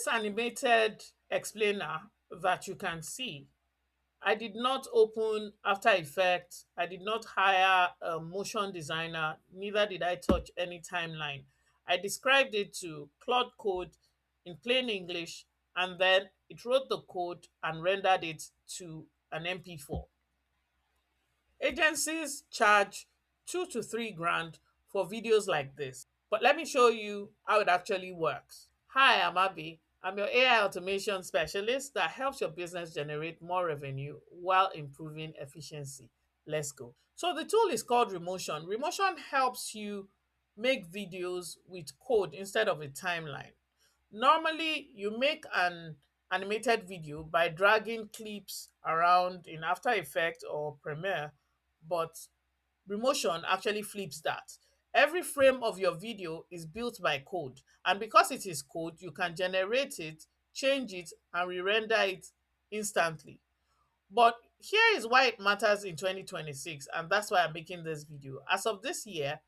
this animated explainer that you can see, I did not open After Effects. I did not hire a motion designer. Neither did I touch any timeline. I described it to Claude Code in plain English, and then it wrote the code and rendered it to an MP4. Agencies charge 2 to 3 grand for videos like this. But let me show you how it actually works. Hi, I'm Abby. I'm your AI automation specialist that helps your business generate more revenue while improving efficiency. Let's go. So the tool is called Remotion. Remotion helps you make videos with code instead of a timeline. Normally, you make an animated video by dragging clips around in After Effects or Premiere, but Remotion actually flips that. Every frame of your video is built by code, and because it is code, you can generate it, change it, and re-render it instantly. But here is why it matters in 2026, and that's why I'm making this video. As of this year,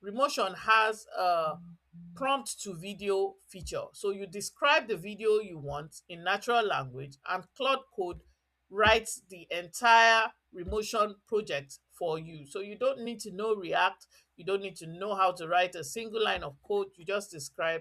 Remotion has a prompt to video feature. So you describe the video you want in natural language, and Claude Code writes the entire Remotion project for you. So you don't need to know React, you don't need to know how to write a single line of code, you just describe,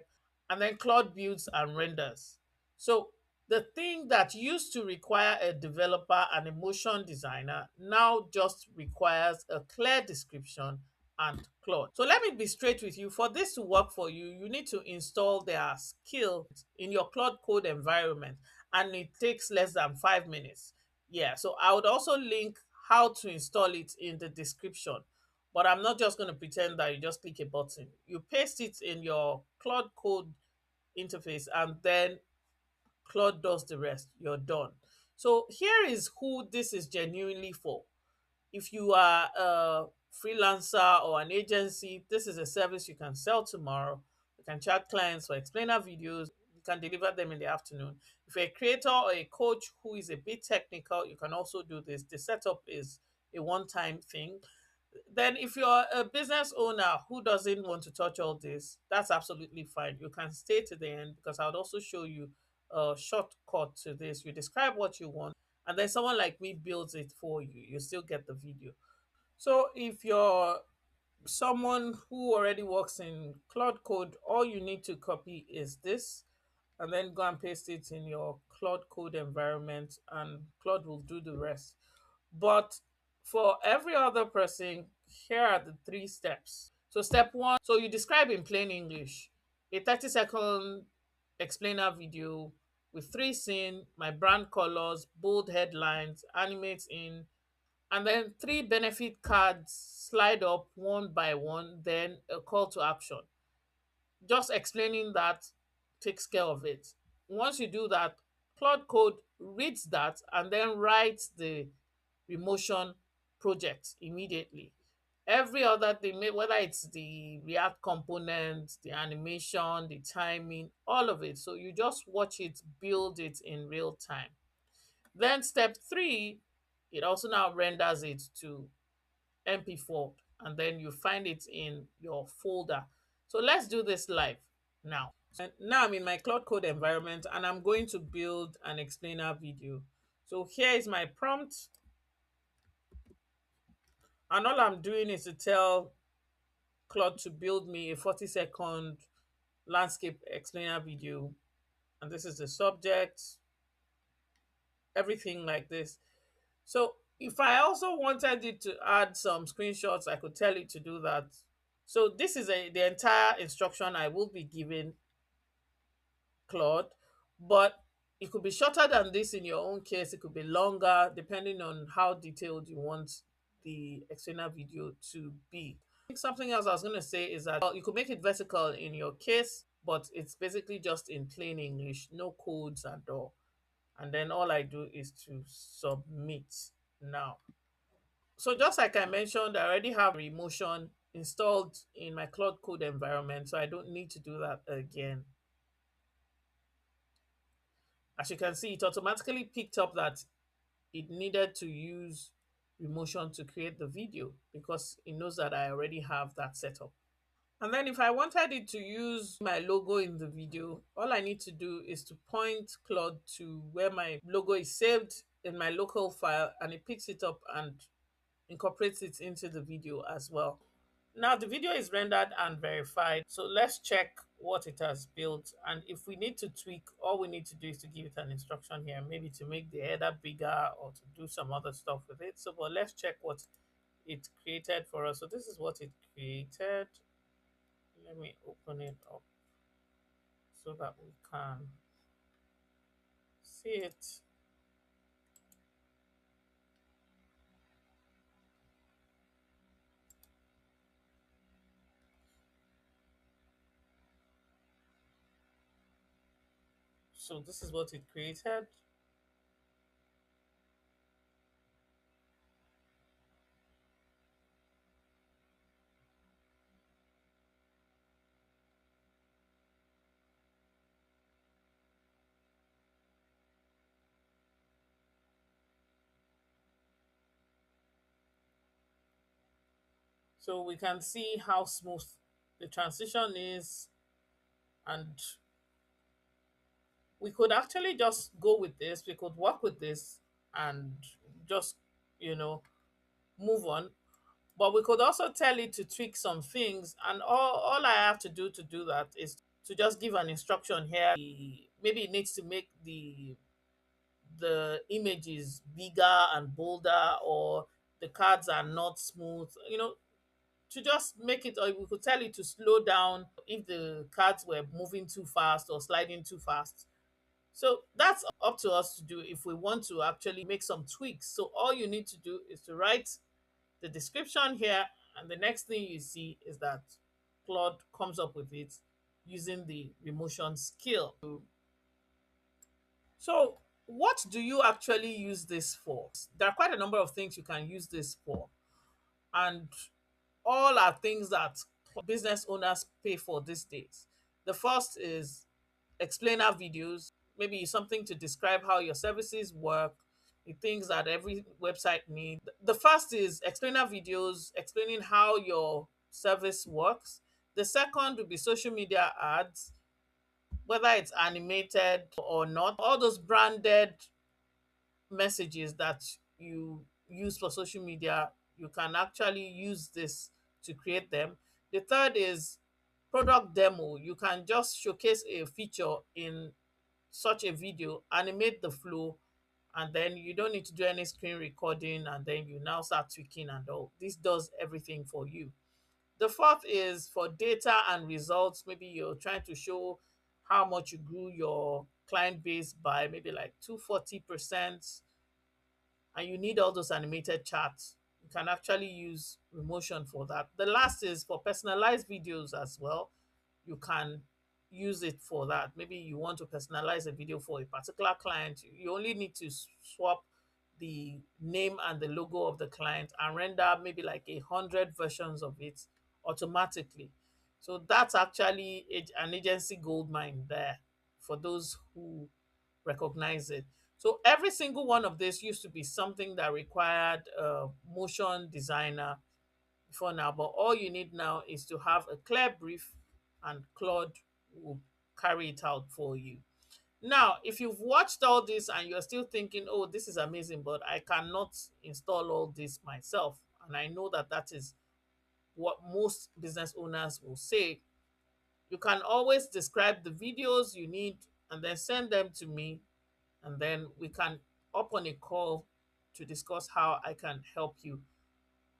and then Claude builds and renders. So the thing that used to require a developer and a motion designer now just requires a clear description and Claude. So let me be straight with you. For this to work for you, you need to install their skill in your Claude Code environment, and it takes less than 5 minutes. Yeah, so I would also link how to install it in the description. But I'm not just going to pretend that you just click a button. You paste it in your Claude Code interface, and then Claude does the rest. You're done. So here is who this is genuinely for. If you are a freelancer or an agency, this is a service you can sell tomorrow. You can chat clients for explainer videos. You can deliver them in the afternoon. If you're a creator or a coach who is a bit technical, you can also do this. The setup is a one-time thing. Then if you're a business owner who doesn't want to touch all this, that's absolutely fine. You can stay to the end, because I would also show you a shortcut to this. You describe what you want, and then someone like me builds it for you. You still get the video. So if you're someone who already works in Claude Code, all you need to copy is this, and then go and paste it in your Claude Code environment, and Claude will do the rest. But for every other person, here are the 3 steps. So step one, so you describe in plain English a 30-second explainer video with 3 scenes, my brand colors, bold headlines, animate in, and then 3 benefit cards slide up one by one, then a call to action. Just explaining that takes care of it. Once you do that, Claude Code reads that and then writes the Remotion project immediately. Every other thing, whether it's the React component, the animation, the timing, all of it. So you just watch it, build it in real time. Then step three, it also now renders it to MP4, and then you find it in your folder. So let's do this live now. And now I'm in my Cloud Code environment, and I'm going to build an explainer video. So here is my prompt, and all I'm doing is to tell Claude to build me a 40-second landscape explainer video. And this is the subject, everything like this. So if I also wanted it to add some screenshots, I could tell it to do that. So this is the entire instruction I will be giving Claude, but it could be shorter than this in your own case. It could be longer, depending on how detailed you want the explainer video to be. Something else I was going to say is that you could make it vertical in your case, but it's basically just in plain English, no codes at all. And then all I do is to submit now. So just like I mentioned, I already have Remotion installed in my Cloud Code environment, so I don't need to do that again. As you can see, it automatically picked up that it needed to use Remotion to create the video because it knows that I already have that set up. And then if I wanted it to use my logo in the video, all I need to do is to point Claude to where my logo is saved in my local file, and it picks it up and incorporates it into the video as well. Now the video is rendered and verified. So let's check what it has built. And if we need to tweak, all we need to do is to give it an instruction here, maybe to make the header bigger or to do some other stuff with it. So, but let's check what it created for us. So this is what it created. Let me open it up so that we can see it. So this is what it created. So we can see how smooth the transition is, and we could actually just go with this. We could work with this and just, you know, move on. But we could also tell it to tweak some things, and all I have to do that is to just give an instruction here. Maybe it needs to make the images bigger and bolder, or the cards are not smooth, to just make it, or we could tell it to slow down if the cards were moving too fast or sliding too fast. So that's up to us to do if we want to actually make some tweaks. So all you need to do is to write the description here, and the next thing you see is that Claude comes up with it using the Remotion skill. So what do you actually use this for? There are quite a number of things you can use this for, and all are things that business owners pay for these days. The first is explainer videos, maybe something to describe how your services work, the things that every website needs. The first is explainer videos explaining how your service works. The second would be social media ads, whether it's animated or not. All those branded messages that you use for social media, you can actually use this to create them. The third is product demo. You can just showcase a feature in such a video, animate the flow, and then you don't need to do any screen recording, and then you now start tweaking and all. This does everything for you. The fourth is for data and results. Maybe you're trying to show how much you grew your client base by maybe like 240%, and you need all those animated charts. You can actually use Remotion for that. The last is for personalized videos as well. You can use it for that. Maybe you want to personalize a video for a particular client. You only need to swap the name and the logo of the client and render maybe like 100 versions of it automatically. So that's actually an agency gold mine there for those who recognize it. So every single one of this used to be something that required a motion designer before now, but all you need now is to have a clear brief, and Claude will carry it out for you. Now, if you've watched all this and you're still thinking, oh, this is amazing, but I cannot install all this myself, and I know that that is what most business owners will say, you can always describe the videos you need and then send them to me, and then we can up on a call to discuss how I can help you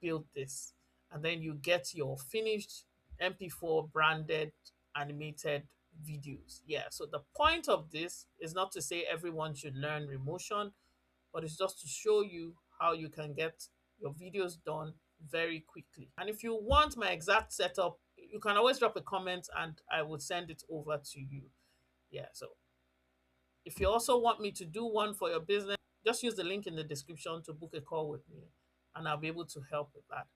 build this. And then you get your finished MP4 branded animated videos. Yeah, so the point of this is not to say everyone should learn Remotion, but it's just to show you how you can get your videos done very quickly. And if you want my exact setup, you can always drop a comment and I will send it over to you. Yeah, so if you also want me to do one for your business, just use the link in the description to book a call with me, and I'll be able to help with that.